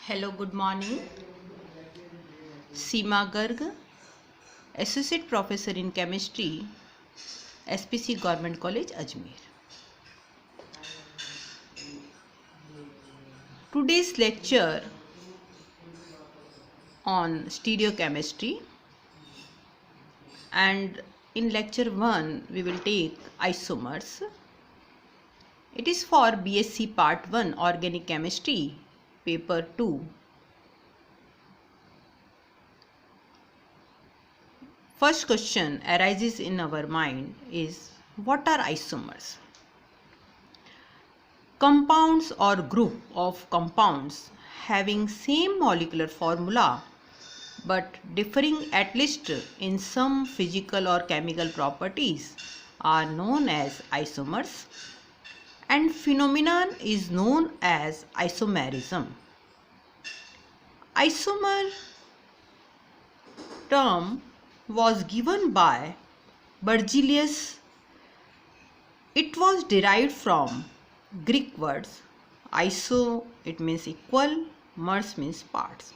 Hello, good morning. Seema Garg, Associate Professor in Chemistry, SPC Government College, Ajmer. Today's lecture on stereochemistry, and in lecture 1 we will take isomers. It is for BSc Part 1 Organic Chemistry, Paper 2. First question arises in our mind is, what are isomers? Compounds or group of compounds having same molecular formula but differing at least in some physical or chemical properties are known as isomers, and phenomenon is known as isomerism. Isomer term was given by Berzelius. It was derived from Greek words iso, it means equal, mers means parts.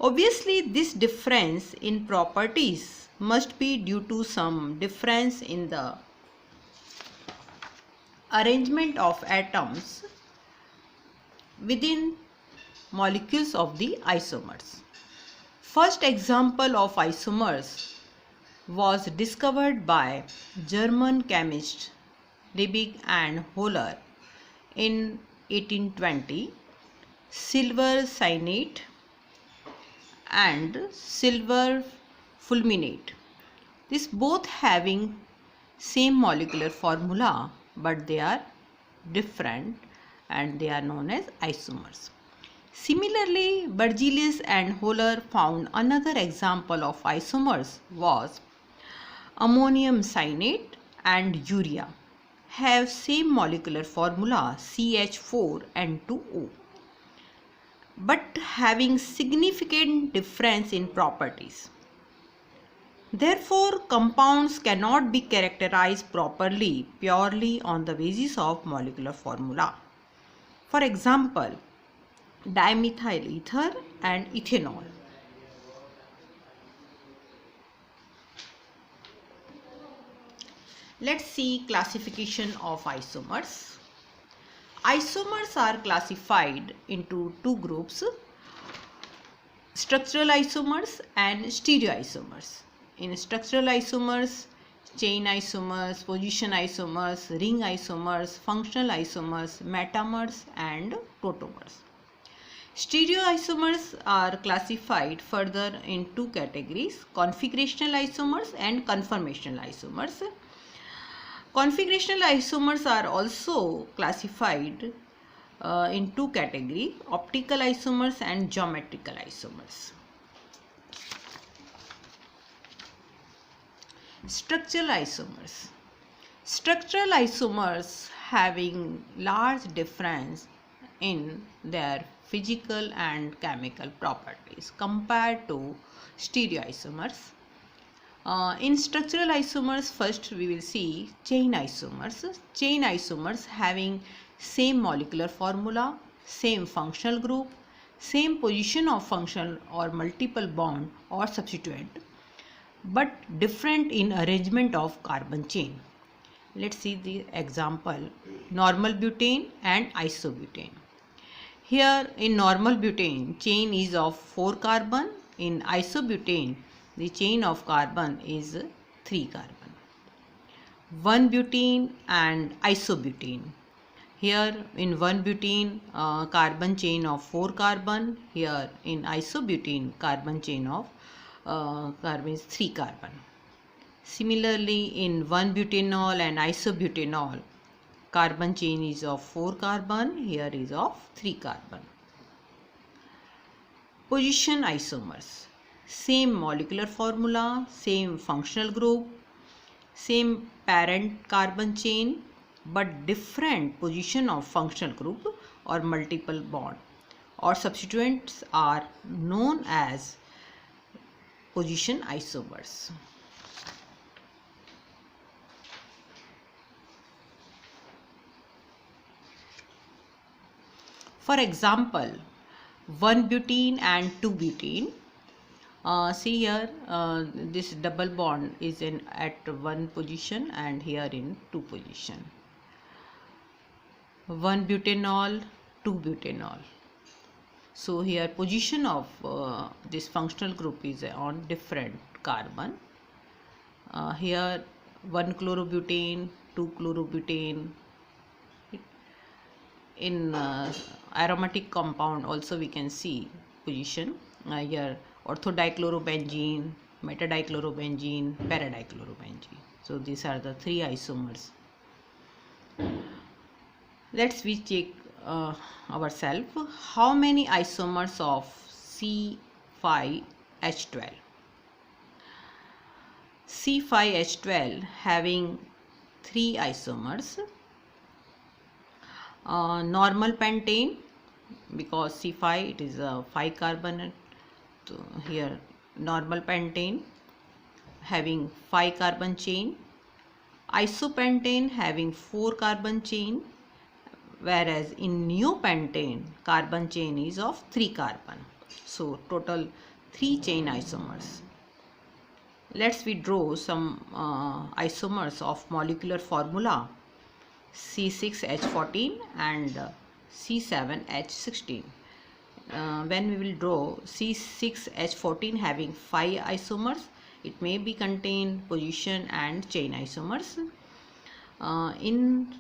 Obviously, this difference in properties must be due to some difference in the arrangement of atoms within molecules of the isomers. First example of isomers was discovered by German chemist Liebig and Höhler in 1820. Silver cyanate and silver fulminate. These both having same molecular formula, but they are different and they are known as isomers. Similarly, Berzelius and Höhler found another example of isomers was ammonium cyanate and urea have same molecular formula CH4 and 2O, but having significant difference in properties. Therefore, compounds cannot be characterized properly purely on the basis of molecular formula. For example, dimethyl ether and ethanol. Let's see classification of isomers. Isomers are classified into two groups, structural isomers and stereoisomers. In structural isomers, chain isomers, position isomers, ring isomers, functional isomers, metamers and tautomers. Stereoisomers are classified further in two categories, configurational isomers and conformational isomers. Configurational isomers are also classified in two categories, optical isomers and geometrical isomers. Structural isomers. Structural isomers having large difference in their physical and chemical properties compared to stereoisomers. In structural isomers, first we will see chain isomers. Chain isomers having same molecular formula, same functional group, same position of functional or multiple bond or substituent, but different in arrangement of carbon chain. Let's see the example, normal butane and isobutane. Here in normal butane, chain is of 4 carbon. In isobutane, the chain of carbon is 3 carbon. 1-butene and isobutane. Here in 1-butene, carbon chain of 4 carbon. Here in isobutane, carbon chain of carbon is 3 carbon. Similarly, in 1-butanol and isobutanol, carbon chain is of 4 carbon. Here is of 3 carbon. Position isomers. Same molecular formula, same functional group, same parent carbon chain, but different position of functional group or multiple bond or substituents are known as position isomers. For example, 1 butene and 2 butene. See here, this double bond is in at one position and here in two position. 1 butanol, 2 butanol. So here position of this functional group is on different carbon. Here 1 chlorobutane, 2 chlorobutane. In aromatic compound also we can see position. Here orthodichlorobenzene, metadichlorobenzene, paradichlorobenzene. So these are the three isomers. Let's we check ourselves how many isomers of C5H12. C5H12 having three isomers. Normal pentane, because C5 it is a 5 carbonate. So here normal pentane having 5 carbon chain, isopentane having 4 carbon chain, whereas in neopentane carbon chain is of 3 carbon. So total 3 chain isomers. Let's we draw some isomers of molecular formula C6H14 and C7H16. When we will draw C6H14 having 5 isomers, it may be contain position and chain isomers. In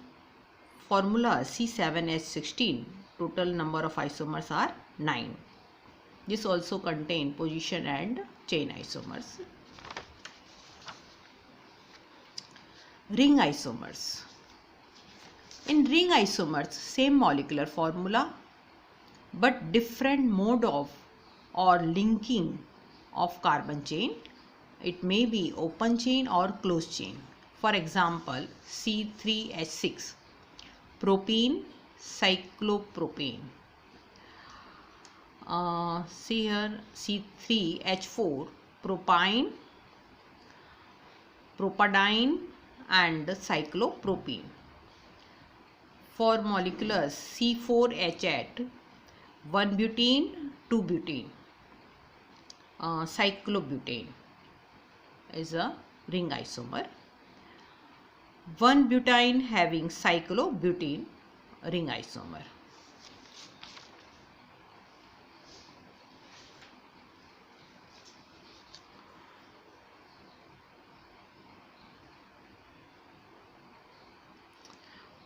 formula C7H16, total number of isomers are 9. This also contain position and chain isomers. Ring isomers. In ring isomers, same molecular formula but different mode of or linking of carbon chain. It may be open chain or closed chain. For example, C3H6, propene, cyclopropane. See here C3H4, propyne, propadiene and cyclopropene. For moleculars C4H8, 1 butene, 2 butene. Cyclobutane is a ring isomer. 1 butene having cyclobutene ring isomer.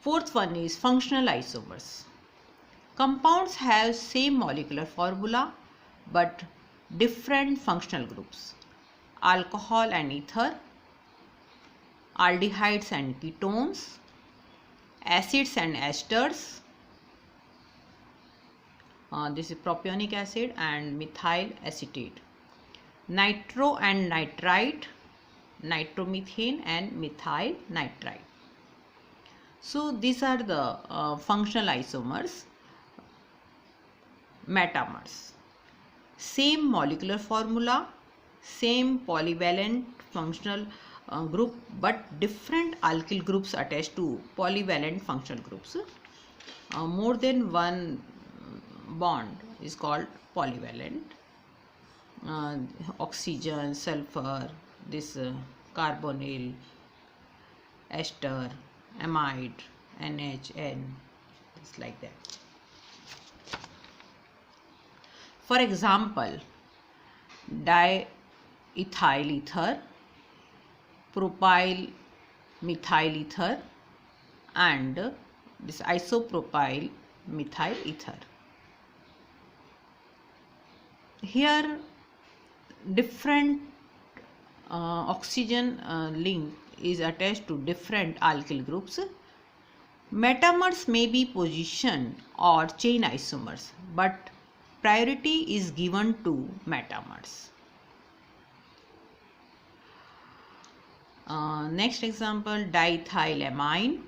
Fourth one is functional isomers. Compounds have same molecular formula but different functional groups. Alcohol and ether, aldehydes and ketones, acids and esters. This is propionic acid and methyl acetate. Nitro and nitrite, nitromethane and methyl nitrite. So these are the functional isomers. Metamers. Same molecular formula, same polyvalent functional group but different alkyl groups attached to polyvalent functional groups. More than one bond is called polyvalent. Oxygen, sulfur, this carbonyl, ester, amide, NHN, it's like that. For example, diethyl ether, propyl methyl ether and this isopropyl methyl ether. Here different oxygen link is attached to different alkyl groups. Metamers may be position or chain isomers, but priority is given to metamers. Next example, diethylamine,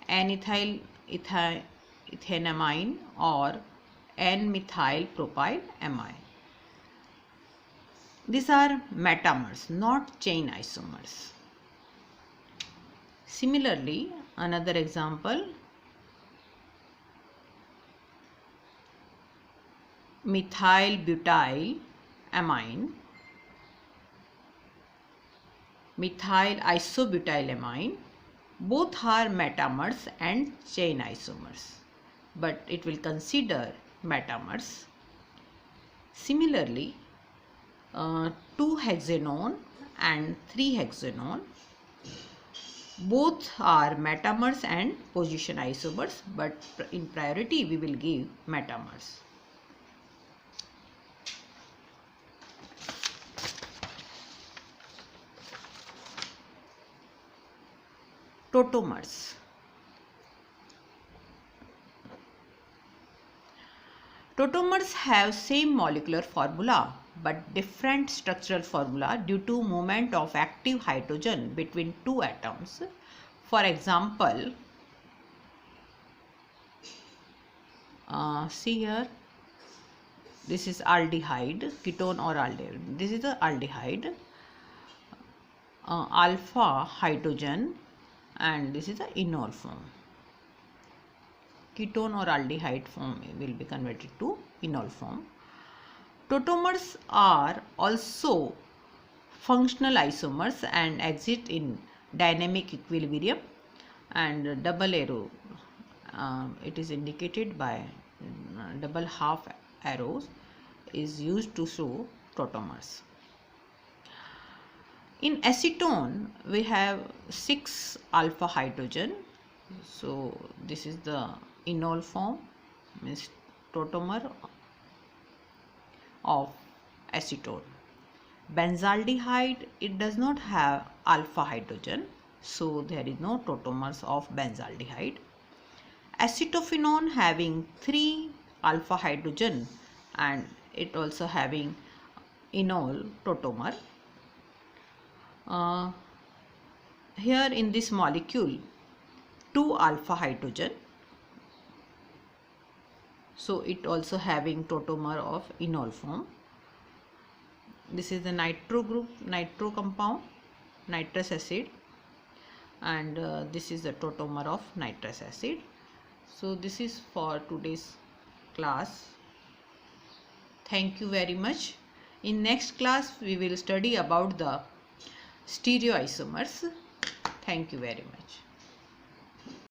N-ethyl ethanamine or N-methyl propylamine. These are metamers, not chain isomers. Similarly, another example, methyl butyl amine, methyl isobutylamine. Both are metamers and chain isomers, but it will consider metamers. Similarly, 2-hexanone and 3-hexanone, both are metamers and position isomers, but in priority we will give metamers. Tautomers. Tautomers have same molecular formula but different structural formula due to movement of active hydrogen between two atoms. For example, see here, this is aldehyde, ketone or aldehyde. This is the aldehyde, alpha hydrogen, and this is the enol form. Ketone or aldehyde form will be converted to enol form. Tautomers are also functional isomers and exist in dynamic equilibrium, and double arrow, it is indicated by double half arrows is used to show tautomers. In acetone we have 6 alpha hydrogen, so this is the enol form, means tautomer of acetone. Benzaldehyde, it does not have alpha hydrogen, so there is no tautomers of benzaldehyde. Acetophenone having 3 alpha hydrogen and it also having enol tautomer. Here in this molecule 2 alpha hydrogen, so it also having tautomer of enol form. This is the nitro group, nitro compound, nitrous acid, and this is the tautomer of nitrous acid. So this is for today's class. Thank you very much. In next class we will study about the stereoisomers. Thank you very much.